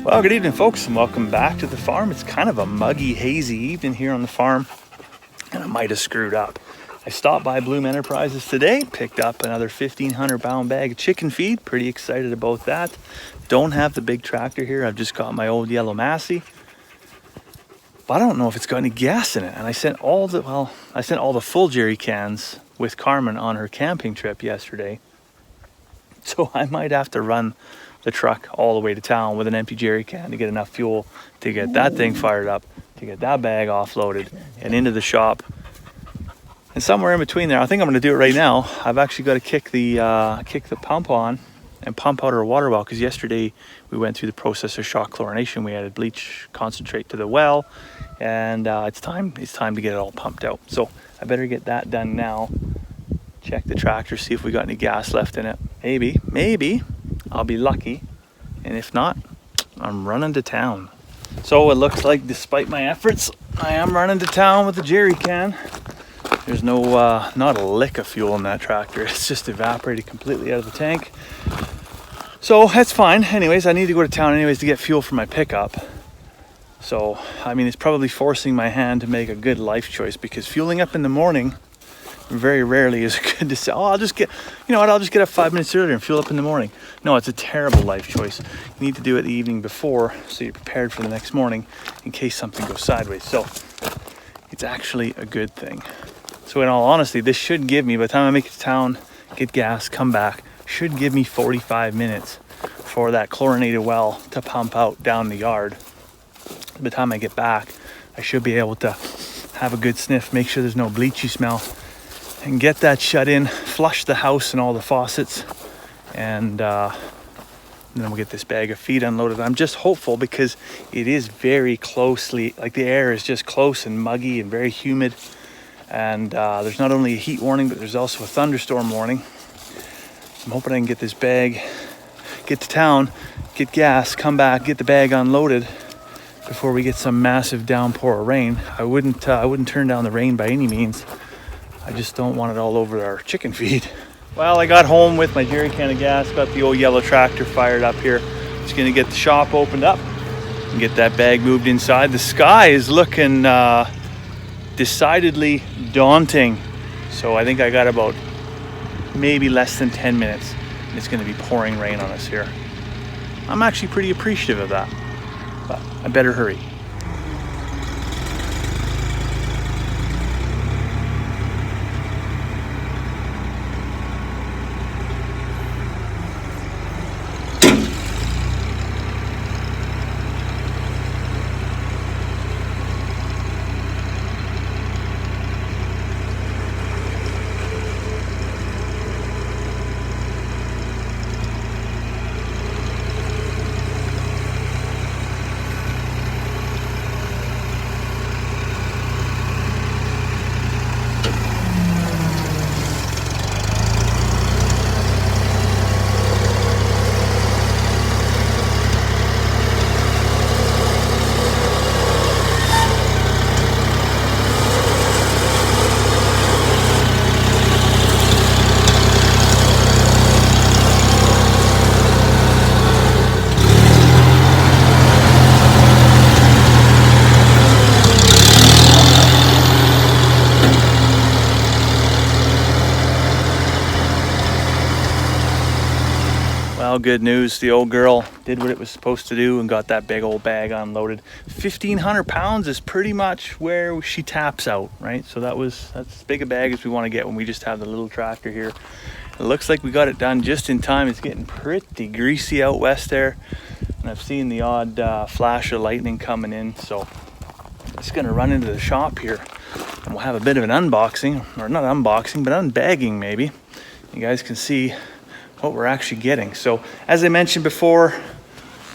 Well, good evening, folks, and welcome back to the farm. It's kind of a muggy, hazy evening here on the farm, and I might have screwed up. I stopped by Bloom Enterprises today, picked up another 1,500 pound bag of chicken feed. Pretty excited about that. Don't have the big tractor here. I've just got my old yellow Massey, but I don't know if it's got any gas in it. And I sent all the full jerry cans with Carmen on her camping trip yesterday, so I might have to run the truck all the way to town with an empty jerry can to get enough fuel to get that thing fired up, to get that bag offloaded and into the shop. And somewhere in between there, I think I'm going to do it right now. I've actually got to kick the pump on and pump out our water well, because yesterday we went through the process of shock chlorination. We added bleach concentrate to the well, and it's time to get it all pumped out. So I better get that done now. Check the tractor, see if we got any gas left in it. Maybe I'll be lucky, and if not, I'm running to town. So it looks like, despite my efforts, I am running to town with the jerry can. There's no not a lick of fuel in that tractor. It's just evaporated completely out of the tank, so that's fine. Anyways, I need to go to town anyways to get fuel for my pickup. So I mean, it's probably forcing my hand to make a good life choice, because fueling up in the morning very rarely is good to say, oh, I'll just get up 5 minutes earlier and fuel up in the morning. No, it's a terrible life choice. You need to do it the evening before, so you're prepared for the next morning in case something goes sideways. So it's actually a good thing. So in all honesty, this should give me, by the time I make it to town, get gas, come back, should give me 45 minutes for that chlorinated well to pump out down the yard. By the time I get back, I should be able to have a good sniff, make sure there's no bleachy smell, and get that shut in, flush the house and all the faucets, and then we'll get this bag of feed unloaded. I'm just hopeful, because it is very closely, like the air is just close and muggy and very humid, and there's not only a heat warning, but there's also a thunderstorm warning. I'm hoping I can get this bag, get to town, get gas, come back, get the bag unloaded before we get some massive downpour of rain. I wouldn't turn down the rain by any means. I just don't want it all over our chicken feed. Well, I got home with my jerry can of gas, got the old yellow tractor fired up here. Just gonna get the shop opened up and get that bag moved inside. The sky is looking decidedly daunting. So I think I got about maybe less than 10 minutes. And it's gonna be pouring rain on us here. I'm actually pretty appreciative of that, but I better hurry. Well, good news. The old girl did what it was supposed to do and got that big old bag unloaded. 1,500 pounds is pretty much where she taps out, right? So that's as big a bag as we want to get when we just have the little tractor here. It looks like we got it done just in time. It's getting pretty greasy out west there, and I've seen the odd flash of lightning coming in. So I'm just gonna run into the shop here and we'll have a bit of an unboxing, or not unboxing, but unbagging maybe. You guys can see what we're actually getting. So as I mentioned before,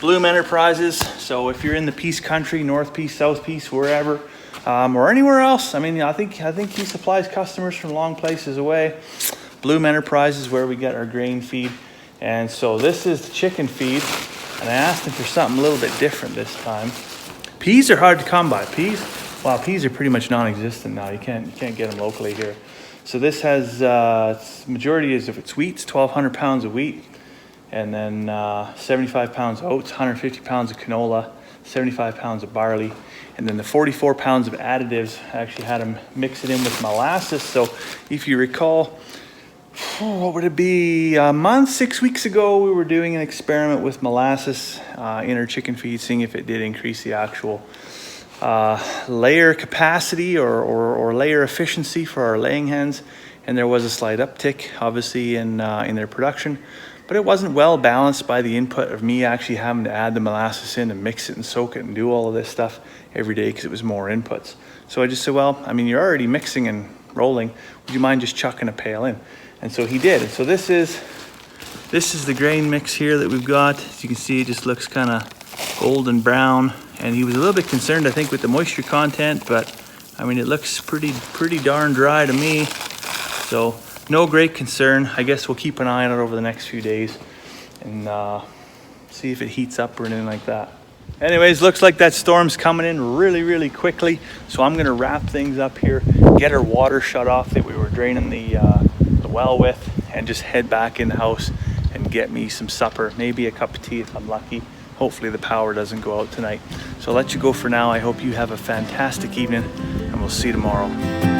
Bloom Enterprises. So if you're in the Peace Country, North Peace, South Peace, wherever, or anywhere else, I mean, I think he supplies customers from long places away. Bloom Enterprises, where we get our grain feed. And so this is the chicken feed, and I asked him for something a little bit different this time. Peas are hard to come by. Peas are pretty much non-existent now. You can't get them locally here. So this has majority is, if it's wheat, it's 1,200 pounds of wheat, and then 75 pounds of oats, 150 pounds of canola, 75 pounds of barley, and then the 44 pounds of additives. I actually had him mix it in with molasses. So if you recall, what would it be, a month, 6 weeks ago, we were doing an experiment with molasses in our chicken feed, seeing if it did increase the actual layer capacity or layer efficiency for our laying hens. And there was a slight uptick, obviously, in their production, but it wasn't well balanced by the input of me actually having to add the molasses in and mix it and soak it and do all of this stuff every day, because it was more inputs. So I just said, well, I mean, you're already mixing and rolling, would you mind just chucking a pail in? And so he did. And so this is the grain mix here that we've got. As you can see, it just looks kind of golden brown, and he was a little bit concerned, I think, with the moisture content, but I mean, it looks pretty darn dry to me. So no great concern. I guess we'll keep an eye on it over the next few days and see if it heats up or anything like that. Anyways, looks like that storm's coming in really quickly. So I'm gonna wrap things up here, get our water shut off that we were draining the well with, and just head back in the house and get me some supper, maybe a cup of tea if I'm lucky. Hopefully the power doesn't go out tonight. So I'll let you go for now. I hope you have a fantastic evening, and we'll see you tomorrow.